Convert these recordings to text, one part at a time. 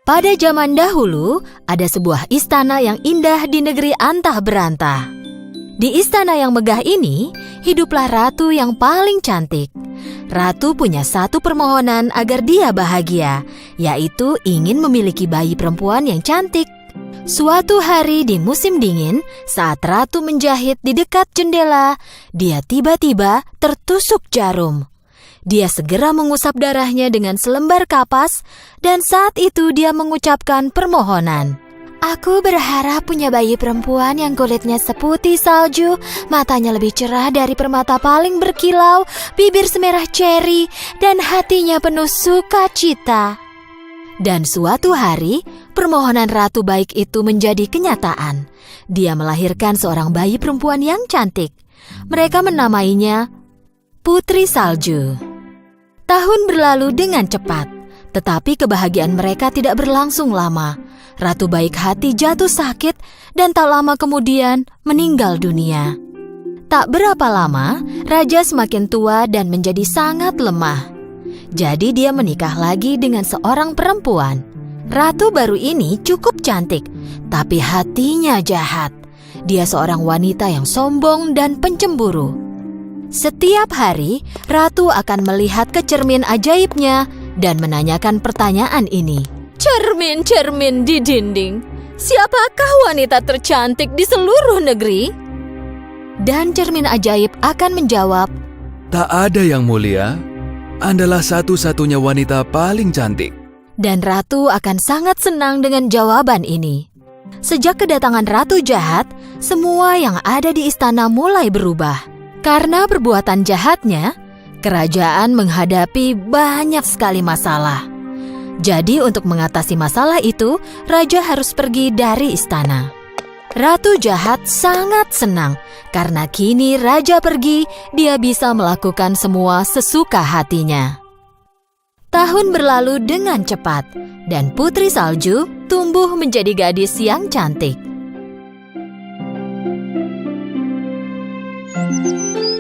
Pada zaman dahulu, ada sebuah istana yang indah di negeri antah berantah. Di istana yang megah ini, hiduplah ratu yang paling cantik. Ratu punya satu permohonan agar dia bahagia, yaitu ingin memiliki bayi perempuan yang cantik. Suatu hari di musim dingin, saat ratu menjahit di dekat jendela, dia tiba-tiba tertusuk jarum. Dia segera mengusap darahnya dengan selembar kapas, dan saat itu dia mengucapkan permohonan. Aku berharap punya bayi perempuan yang kulitnya seputih salju, matanya lebih cerah dari permata paling berkilau, bibir semerah ceri, dan hatinya penuh sukacita. Dan suatu hari, permohonan ratu baik itu menjadi kenyataan. Dia melahirkan seorang bayi perempuan yang cantik. Mereka menamainya Putri Salju. Tahun berlalu dengan cepat, tetapi kebahagiaan mereka tidak berlangsung lama. Ratu baik hati jatuh sakit dan tak lama kemudian meninggal dunia. Tak berapa lama, raja semakin tua dan menjadi sangat lemah. Jadi dia menikah lagi dengan seorang perempuan. Ratu baru ini cukup cantik, tapi hatinya jahat. Dia seorang wanita yang sombong dan pencemburu. Setiap hari, ratu akan melihat ke cermin ajaibnya dan menanyakan pertanyaan ini. Cermin-cermin di dinding, siapakah wanita tercantik di seluruh negeri? Dan cermin ajaib akan menjawab, tak ada yang mulia, Andalah satu-satunya wanita paling cantik. Dan ratu akan sangat senang dengan jawaban ini. Sejak kedatangan ratu jahat, semua yang ada di istana mulai berubah. Karena perbuatan jahatnya, kerajaan menghadapi banyak sekali masalah. Jadi untuk mengatasi masalah itu, raja harus pergi dari istana. Ratu jahat sangat senang karena kini raja pergi, dia bisa melakukan semua sesuka hatinya. Tahun berlalu dengan cepat dan Putri Salju tumbuh menjadi gadis yang cantik.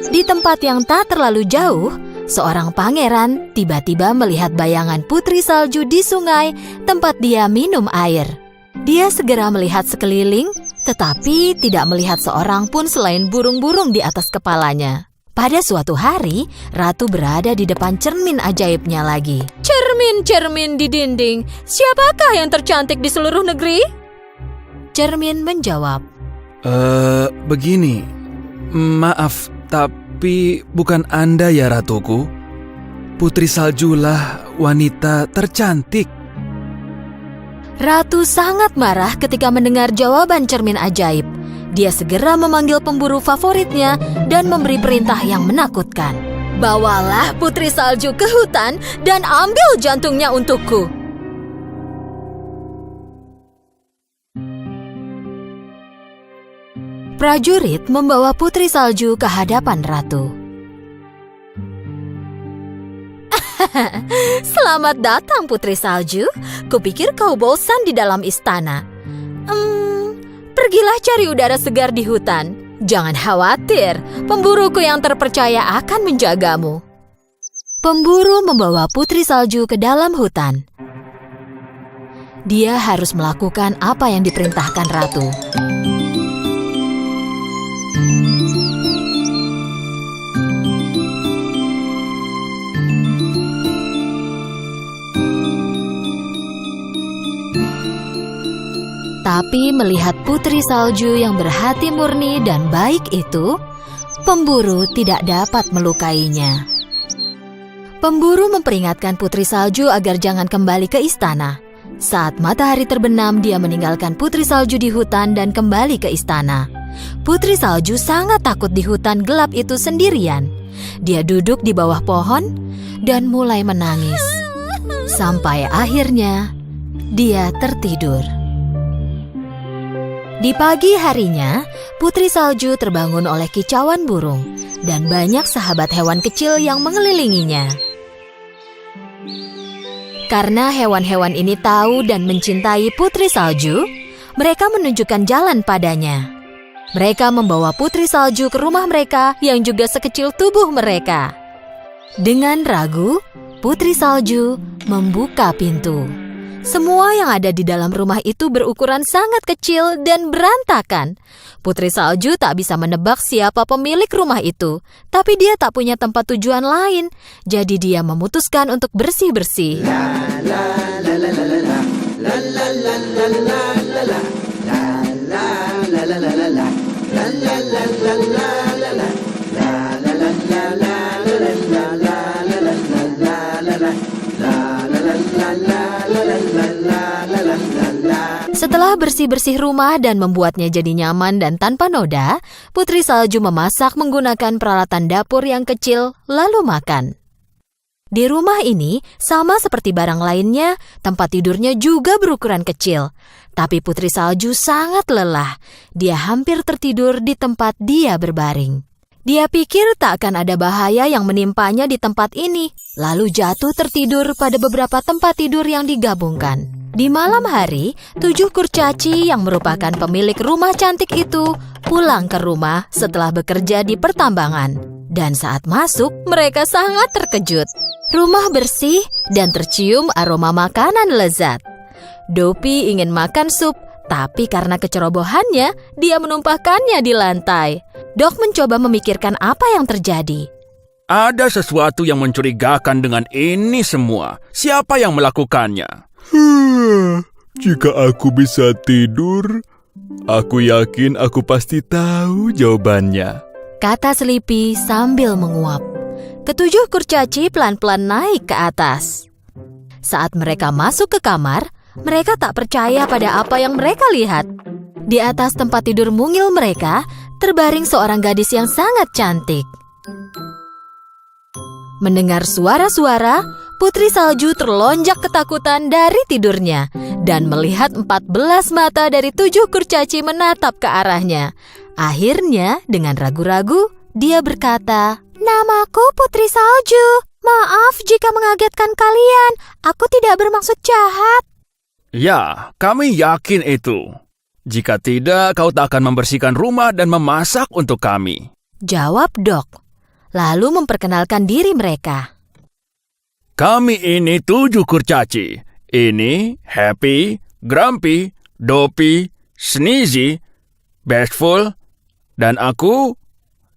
Di tempat yang tak terlalu jauh, seorang pangeran tiba-tiba melihat bayangan Putri Salju di sungai tempat dia minum air. Dia segera melihat sekeliling, tetapi tidak melihat seorang pun selain burung-burung di atas kepalanya. Pada suatu hari, ratu berada di depan cermin ajaibnya lagi. Cermin-cermin di dinding, siapakah yang tercantik di seluruh negeri? Cermin menjawab, Begini, maaf, tapi bukan Anda ya ratuku. Putri Saljulah wanita tercantik. Ratu sangat marah ketika mendengar jawaban cermin ajaib. Dia segera memanggil pemburu favoritnya dan memberi perintah yang menakutkan. Bawalah Putri Salju ke hutan dan ambil jantungnya untukku. Prajurit membawa Putri Salju ke hadapan ratu. Selamat datang Putri Salju. Kupikir kau bosan di dalam istana. Pergilah cari udara segar di hutan. Jangan khawatir, pemburuku yang terpercaya akan menjagamu. Pemburu membawa Putri Salju ke dalam hutan. Dia harus melakukan apa yang diperintahkan ratu. Tapi melihat Putri Salju yang berhati murni dan baik itu, pemburu tidak dapat melukainya. Pemburu memperingatkan Putri Salju agar jangan kembali ke istana. Saat matahari terbenam, dia meninggalkan Putri Salju di hutan dan kembali ke istana. Putri Salju sangat takut di hutan gelap itu sendirian. Dia duduk di bawah pohon dan mulai menangis. Sampai akhirnya, dia tertidur. Di pagi harinya, Putri Salju terbangun oleh kicauan burung dan banyak sahabat hewan kecil yang mengelilinginya. Karena hewan-hewan ini tahu dan mencintai Putri Salju, mereka menunjukkan jalan padanya. Mereka membawa Putri Salju ke rumah mereka yang juga sekecil tubuh mereka. Dengan ragu, Putri Salju membuka pintu. Semua yang ada di dalam rumah itu berukuran sangat kecil dan berantakan. Putri Salju tak bisa menebak siapa pemilik rumah itu, tapi dia tak punya tempat tujuan lain. Jadi dia memutuskan untuk bersih-bersih. Setelah bersih-bersih rumah dan membuatnya jadi nyaman dan tanpa noda, Putri Salju memasak menggunakan peralatan dapur yang kecil, lalu makan. Di rumah ini, sama seperti barang lainnya, tempat tidurnya juga berukuran kecil. Tapi Putri Salju sangat lelah. Dia hampir tertidur di tempat dia berbaring. Dia pikir tak akan ada bahaya yang menimpanya di tempat ini, lalu jatuh tertidur pada beberapa tempat tidur yang digabungkan. Di malam hari, 7 kurcaci yang merupakan pemilik rumah cantik itu pulang ke rumah setelah bekerja di pertambangan. Dan saat masuk, mereka sangat terkejut. Rumah bersih dan tercium aroma makanan lezat. Dopi ingin makan sup, tapi karena kecerobohannya, dia menumpahkannya di lantai. Dok mencoba memikirkan apa yang terjadi. Ada sesuatu yang mencurigakan dengan ini semua. Siapa yang melakukannya? Jika aku bisa tidur, aku yakin aku pasti tahu jawabannya. Kata Sleepy sambil menguap. Ketujuh kurcaci pelan-pelan naik ke atas. Saat mereka masuk ke kamar, mereka tak percaya pada apa yang mereka lihat. Di atas tempat tidur mungil mereka, terbaring seorang gadis yang sangat cantik. Mendengar suara-suara, Putri Salju terlonjak ketakutan dari tidurnya dan melihat 14 mata dari 7 kurcaci menatap ke arahnya. Akhirnya, dengan ragu-ragu, dia berkata, "Namaku Putri Salju. Maaf jika mengagetkan kalian. Aku tidak bermaksud jahat." Ya, kami yakin itu. Jika tidak, kau tak akan membersihkan rumah dan memasak untuk kami. Jawab Dok, lalu memperkenalkan diri mereka. Kami ini 7 kurcaci. Ini Happy, Grumpy, Dopey, Sneezy, Bashful, dan aku,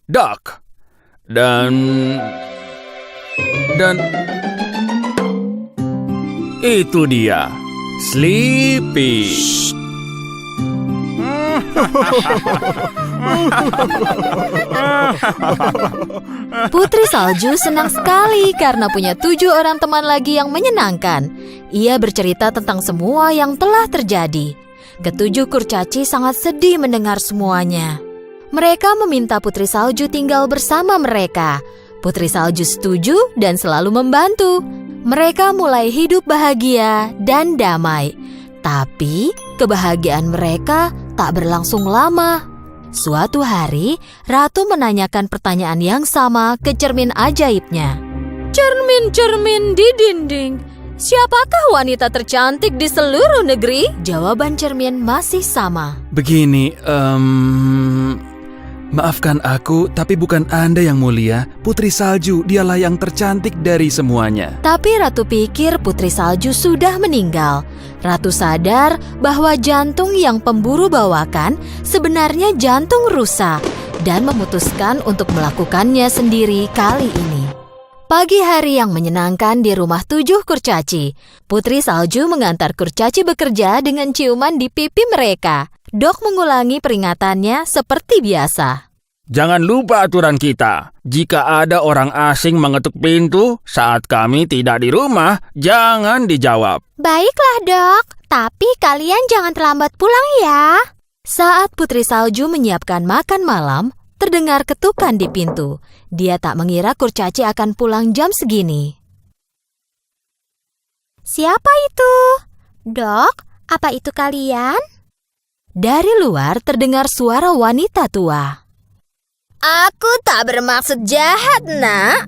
Duck. Dan itu dia, Sleepy. Putri Salju senang sekali karena punya 7 orang teman lagi yang menyenangkan. Ia bercerita tentang semua yang telah terjadi. Ketujuh kurcaci sangat sedih mendengar semuanya. Mereka meminta Putri Salju tinggal bersama mereka. Putri Salju setuju dan selalu membantu. Mereka mulai hidup bahagia dan damai. Tapi kebahagiaan mereka tak berlangsung lama. Suatu hari, Ratu menanyakan pertanyaan yang sama ke cermin ajaibnya. "Cermin-cermin di dinding, siapakah wanita tercantik di seluruh negeri?" Jawaban cermin masih sama. Begini, maafkan aku, tapi bukan Anda yang mulia. Putri Salju, dialah yang tercantik dari semuanya. Tapi Ratu pikir Putri Salju sudah meninggal. Ratu sadar bahwa jantung yang pemburu bawakan sebenarnya jantung rusa dan memutuskan untuk melakukannya sendiri kali ini. Pagi hari yang menyenangkan di rumah 7 kurcaci. Putri Salju mengantar kurcaci bekerja dengan ciuman di pipi mereka. Dok mengulangi peringatannya seperti biasa. Jangan lupa aturan kita. Jika ada orang asing mengetuk pintu saat kami tidak di rumah, jangan dijawab. Baiklah Dok, tapi kalian jangan terlambat pulang ya. Saat Putri Salju menyiapkan makan malam, terdengar ketukan di pintu. Dia tak mengira kurcaci akan pulang jam segini. Siapa itu? Dok, apa itu kalian? Dari luar terdengar suara wanita tua. Aku tak bermaksud jahat, Nak.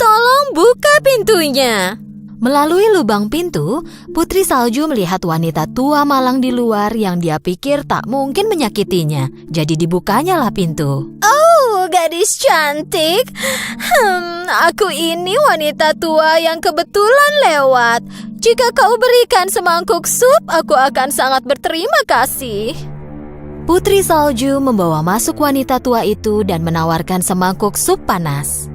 Tolong buka pintunya. Melalui lubang pintu, Putri Salju melihat wanita tua malang di luar yang dia pikir tak mungkin menyakitinya. Jadi dibukanyalah pintu. Oh, gadis gadis cantik. Aku ini wanita tua yang kebetulan lewat. Jika kau berikan semangkuk sup, aku akan sangat berterima kasih. Putri Salju membawa masuk wanita tua itu dan menawarkan semangkuk sup panas.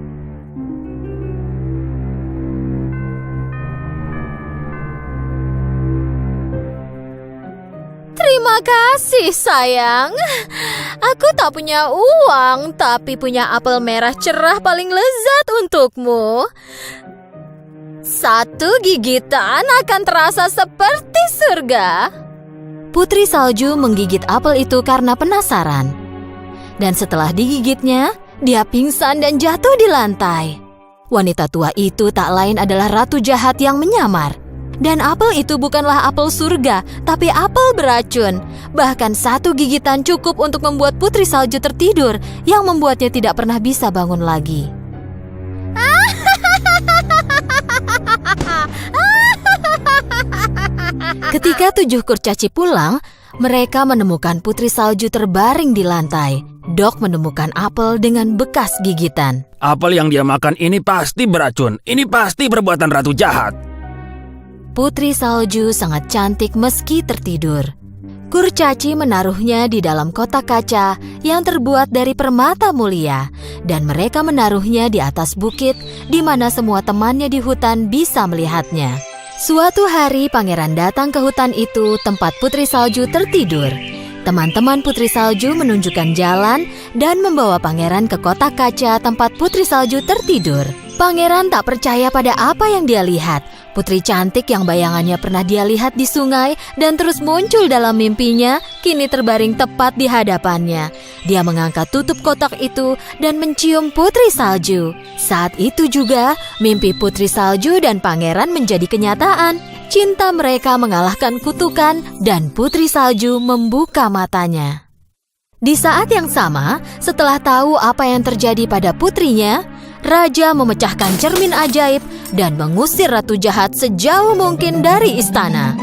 Terima kasih, sayang. Aku tak punya uang, tapi punya apel merah cerah paling lezat untukmu. Satu gigitan akan terasa seperti surga. Putri Salju menggigit apel itu karena penasaran. Dan setelah digigitnya, dia pingsan dan jatuh di lantai. Wanita tua itu tak lain adalah ratu jahat yang menyamar. Dan apel itu bukanlah apel surga, tapi apel beracun. Bahkan satu gigitan cukup untuk membuat Putri Salju tertidur, yang membuatnya tidak pernah bisa bangun lagi. Ketika 7 kurcaci pulang, mereka menemukan Putri Salju terbaring di lantai. Dok menemukan apel dengan bekas gigitan. Apel yang dia makan ini pasti beracun. Ini pasti perbuatan ratu jahat. Putri Salju sangat cantik meski tertidur. Kurcaci menaruhnya di dalam kotak kaca yang terbuat dari permata mulia, dan mereka menaruhnya di atas bukit di mana semua temannya di hutan bisa melihatnya. Suatu hari pangeran datang ke hutan itu tempat Putri Salju tertidur. Teman-teman Putri Salju menunjukkan jalan dan membawa pangeran ke kotak kaca tempat Putri Salju tertidur. Pangeran tak percaya pada apa yang dia lihat. Putri cantik yang bayangannya pernah dia lihat di sungai dan terus muncul dalam mimpinya, kini terbaring tepat di hadapannya. Dia mengangkat tutup kotak itu dan mencium Putri Salju. Saat itu juga, mimpi Putri Salju dan pangeran menjadi kenyataan. Cinta mereka mengalahkan kutukan dan Putri Salju membuka matanya. Di saat yang sama, setelah tahu apa yang terjadi pada putrinya, Raja memecahkan cermin ajaib dan mengusir ratu jahat sejauh mungkin dari istana.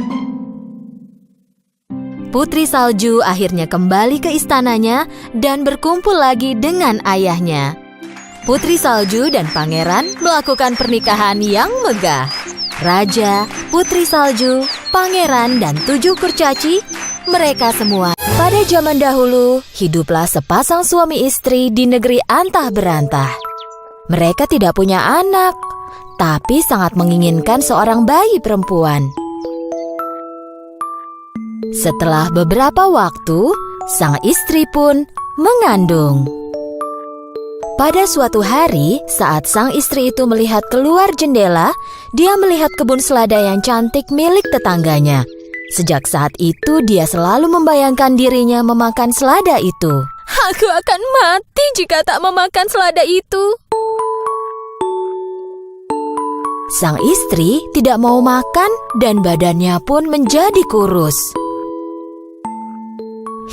Putri Salju akhirnya kembali ke istananya dan berkumpul lagi dengan ayahnya. Putri Salju dan pangeran melakukan pernikahan yang megah. Raja, Putri Salju, pangeran, dan 7 kurcaci, mereka semua pada zaman dahulu hiduplah sepasang suami istri di negeri antah berantah. Mereka tidak punya anak, tapi sangat menginginkan seorang bayi perempuan. Setelah beberapa waktu, sang istri pun mengandung. Pada suatu hari, saat sang istri itu melihat keluar jendela, dia melihat kebun selada yang cantik milik tetangganya. Sejak saat itu, dia selalu membayangkan dirinya memakan selada itu. Aku akan mati jika tak memakan selada itu. Sang istri tidak mau makan dan badannya pun menjadi kurus.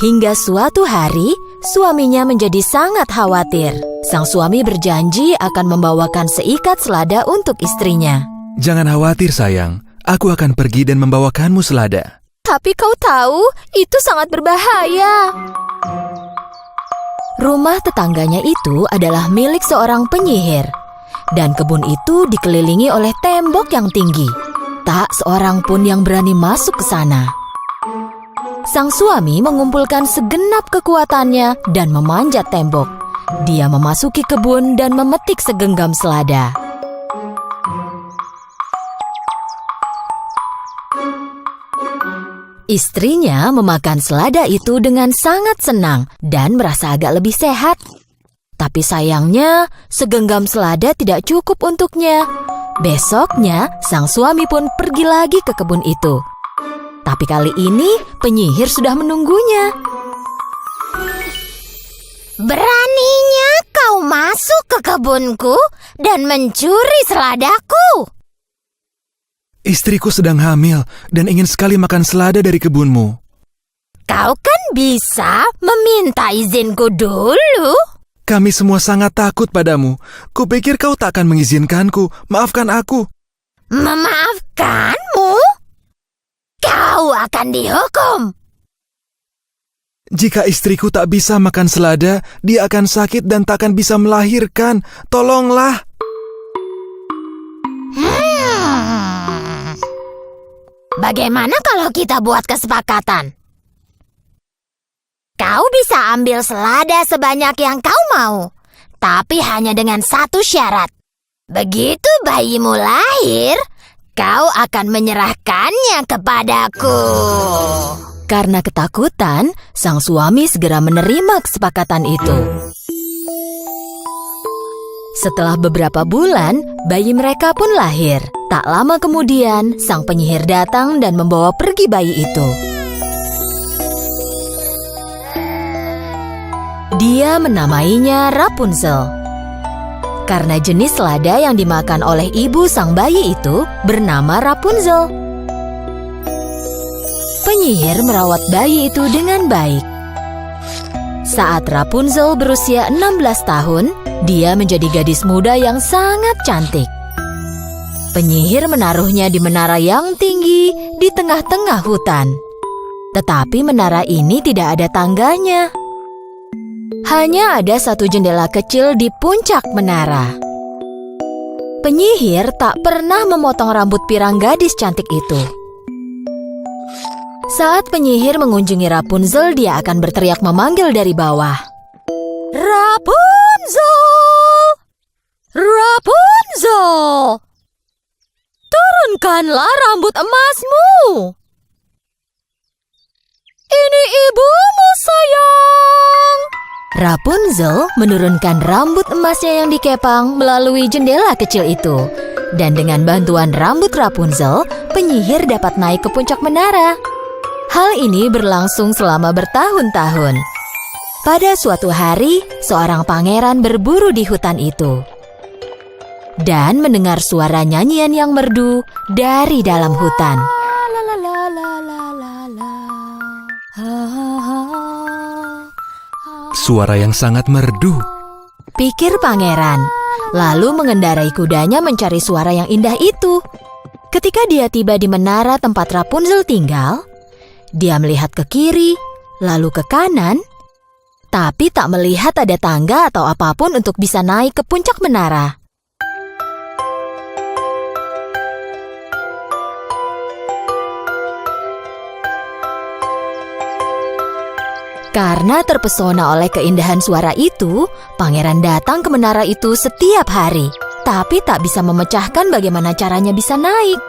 Hingga suatu hari, suaminya menjadi sangat khawatir. Sang suami berjanji akan membawakan seikat selada untuk istrinya. Jangan khawatir sayang, aku akan pergi dan membawakanmu selada. Tapi kau tahu, itu sangat berbahaya. Rumah tetangganya itu adalah milik seorang penyihir. Dan kebun itu dikelilingi oleh tembok yang tinggi. Tak seorang pun yang berani masuk ke sana. Sang suami mengumpulkan segenap kekuatannya dan memanjat tembok. Dia memasuki kebun dan memetik segenggam selada. Istrinya memakan selada itu dengan sangat senang dan merasa agak lebih sehat. Tapi sayangnya, segenggam selada tidak cukup untuknya. Besoknya, sang suami pun pergi lagi ke kebun itu. Tapi kali ini, penyihir sudah menunggunya. Beraninya kau masuk ke kebunku dan mencuri seladaku. Istriku sedang hamil dan ingin sekali makan selada dari kebunmu. Kau kan bisa meminta izinku dulu. Kami semua sangat takut padamu. Kupikir kau tak akan mengizinkanku. Maafkan aku. Memaafkanmu? Kau akan dihukum. Jika istriku tak bisa makan selada, dia akan sakit dan tak akan bisa melahirkan. Tolonglah. Bagaimana kalau kita buat kesepakatan? Kau bisa ambil selada sebanyak yang kau mau, tapi hanya dengan satu syarat. Begitu bayimu lahir, kau akan menyerahkannya kepadaku. Karena ketakutan, sang suami segera menerima kesepakatan itu. Setelah beberapa bulan, bayi mereka pun lahir. Tak lama kemudian, sang penyihir datang dan membawa pergi bayi itu. Dia menamainya Rapunzel. Karena jenis selada yang dimakan oleh ibu sang bayi itu bernama Rapunzel. Penyihir merawat bayi itu dengan baik. Saat Rapunzel berusia 16 tahun, dia menjadi gadis muda yang sangat cantik. Penyihir menaruhnya di menara yang tinggi di tengah-tengah hutan. Tetapi menara ini tidak ada tangganya. Hanya ada satu jendela kecil di puncak menara. Penyihir tak pernah memotong rambut pirang gadis cantik itu. Saat penyihir mengunjungi Rapunzel, dia akan berteriak memanggil dari bawah. Rapunzel! Rapunzel! Turunkanlah rambut emasmu. Ini ibumu, sayang. Rapunzel menurunkan rambut emasnya yang dikepang melalui jendela kecil itu. Dan dengan bantuan rambut Rapunzel, penyihir dapat naik ke puncak menara. Hal ini berlangsung selama bertahun-tahun. Pada suatu hari, seorang pangeran berburu di hutan itu dan mendengar suara nyanyian yang merdu dari dalam hutan. Suara yang sangat merdu. Pikir pangeran, lalu mengendarai kudanya mencari suara yang indah itu. Ketika dia tiba di menara tempat Rapunzel tinggal, dia melihat ke kiri, lalu ke kanan, tapi tak melihat ada tangga atau apapun untuk bisa naik ke puncak menara. Karena terpesona oleh keindahan suara itu, pangeran datang ke menara itu setiap hari, tapi tak bisa memecahkan bagaimana caranya bisa naik.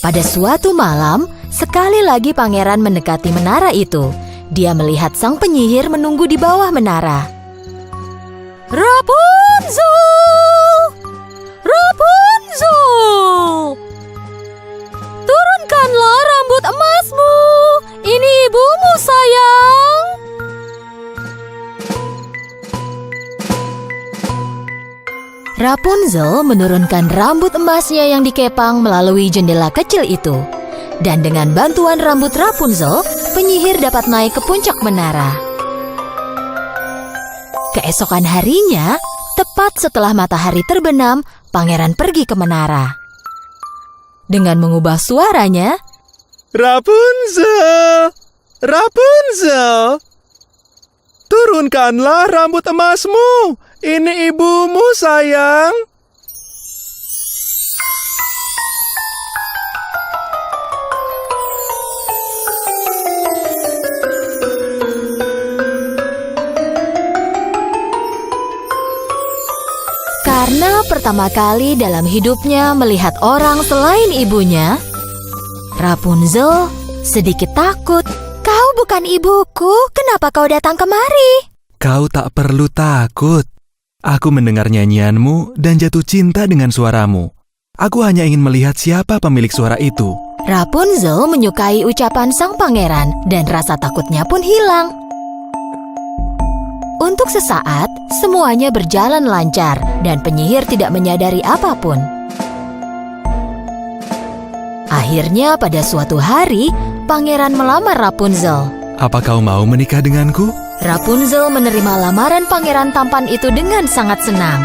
Pada suatu malam, sekali lagi pangeran mendekati menara itu. Dia melihat sang penyihir menunggu di bawah menara. Rapunzel! Rapunzel! Turunkanlah rambut emasmu. Ini ibumu, sayang. Rapunzel menurunkan rambut emasnya yang dikepang melalui jendela kecil itu. Dan dengan bantuan rambut Rapunzel, penyihir dapat naik ke puncak menara. Keesokan harinya, tepat setelah matahari terbenam, pangeran pergi ke menara. Dengan mengubah suaranya, Rapunzel! Rapunzel! Turunkanlah rambut emasmu. Ini ibumu, sayang. karena pertama kali dalam hidupnya melihat orang selain ibunya, Rapunzel sedikit takut. Kau bukan ibuku, kenapa kau datang kemari? Kau tak perlu takut. Aku mendengar nyanyianmu dan jatuh cinta dengan suaramu. Aku hanya ingin melihat siapa pemilik suara itu. Rapunzel menyukai ucapan sang pangeran dan rasa takutnya pun hilang. Untuk sesaat, semuanya berjalan lancar dan penyihir tidak menyadari apapun. Akhirnya pada suatu hari, pangeran melamar Rapunzel. Apa kau mau menikah denganku? Rapunzel menerima lamaran pangeran tampan itu dengan sangat senang.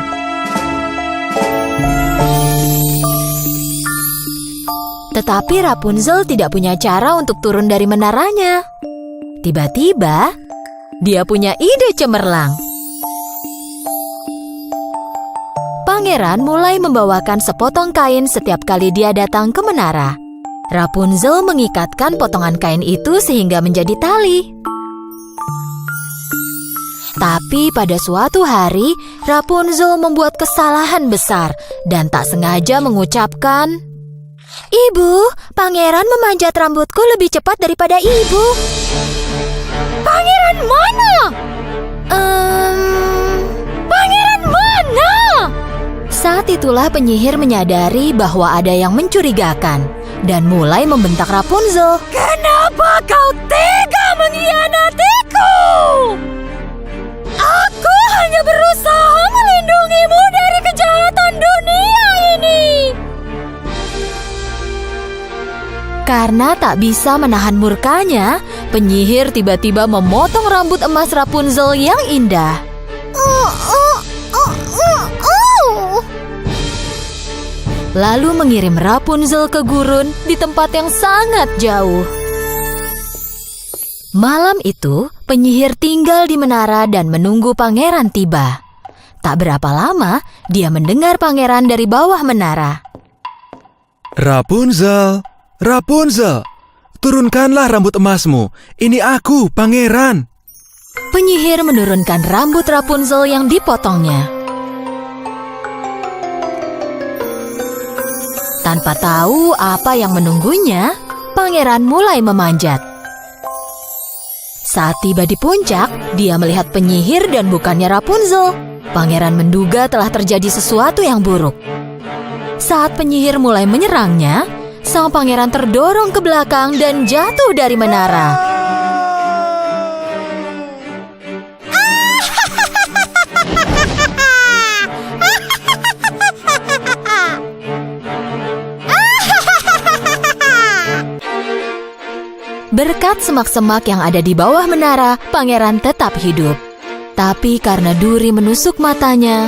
Tetapi Rapunzel tidak punya cara untuk turun dari menaranya. Tiba-tiba, dia punya ide cemerlang. Pangeran mulai membawakan sepotong kain setiap kali dia datang ke menara. Rapunzel mengikatkan potongan kain itu sehingga menjadi tali. Tapi pada suatu hari, Rapunzel membuat kesalahan besar dan tak sengaja mengucapkan, "Ibu, pangeran memanjat rambutku lebih cepat daripada ibu." "Pangeran mana? Pangeran mana?" Saat itulah penyihir menyadari bahwa ada yang mencurigakan dan mulai membentak Rapunzel. "Kenapa kau tega mengkhianatiku? Aku hanya berusaha melindungimu dari kejahatan dunia ini." Karena tak bisa menahan murkanya, penyihir tiba-tiba memotong rambut emas Rapunzel yang indah. Lalu mengirim Rapunzel ke gurun di tempat yang sangat jauh. Malam itu, penyihir tinggal di menara dan menunggu pangeran tiba. Tak berapa lama, dia mendengar pangeran dari bawah menara. Rapunzel, Rapunzel, turunkanlah rambut emasmu. Ini aku, pangeran. Penyihir menurunkan rambut Rapunzel yang dipotongnya. Tanpa tahu apa yang menunggunya, pangeran mulai memanjat. Saat tiba di puncak, dia melihat penyihir dan bukannya Rapunzel. Pangeran menduga telah terjadi sesuatu yang buruk. Saat penyihir mulai menyerangnya, sang pangeran terdorong ke belakang dan jatuh dari menara. Berkat semak-semak yang ada di bawah menara, pangeran tetap hidup. Tapi karena duri menusuk matanya,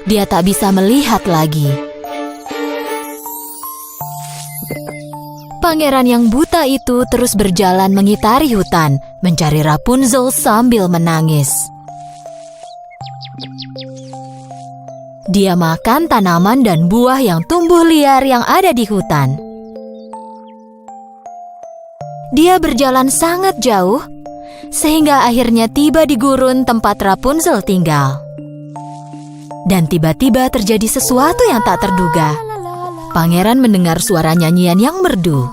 dia tak bisa melihat lagi. Pangeran yang buta itu terus berjalan mengitari hutan, mencari Rapunzel sambil menangis. Dia makan tanaman dan buah yang tumbuh liar yang ada di hutan. Dia berjalan sangat jauh, sehingga akhirnya tiba di gurun tempat Rapunzel tinggal. Dan tiba-tiba terjadi sesuatu yang tak terduga. Pangeran mendengar suara nyanyian yang merdu.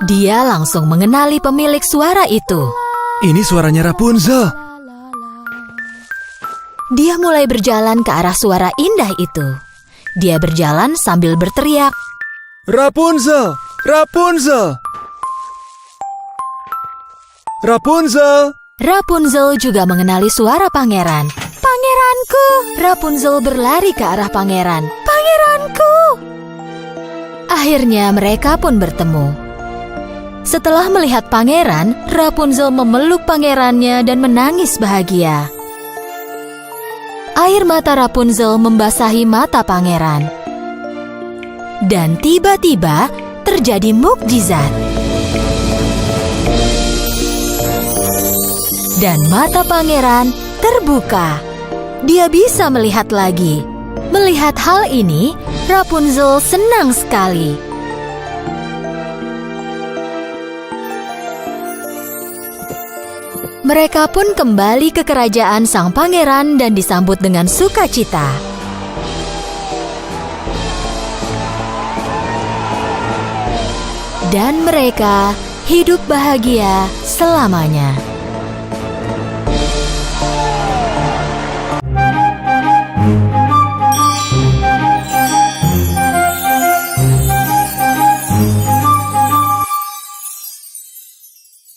Dia langsung mengenali pemilik suara itu. Ini suaranya Rapunzel. Dia mulai berjalan ke arah suara indah itu. Dia berjalan sambil berteriak, Rapunzel! Rapunzel! Rapunzel! Rapunzel juga mengenali suara pangeran. "Pangeranku!" Rapunzel berlari ke arah pangeran. "Pangeranku!" Akhirnya mereka pun bertemu. Setelah melihat pangeran, Rapunzel memeluk pangerannya dan menangis bahagia. Air mata Rapunzel membasahi mata pangeran. Dan tiba-tiba terjadi mukjizat. Dan mata pangeran terbuka. Dia bisa melihat lagi. Melihat hal ini, Rapunzel senang sekali. Mereka pun kembali ke kerajaan sang pangeran dan disambut dengan sukacita. Dan mereka hidup bahagia selamanya.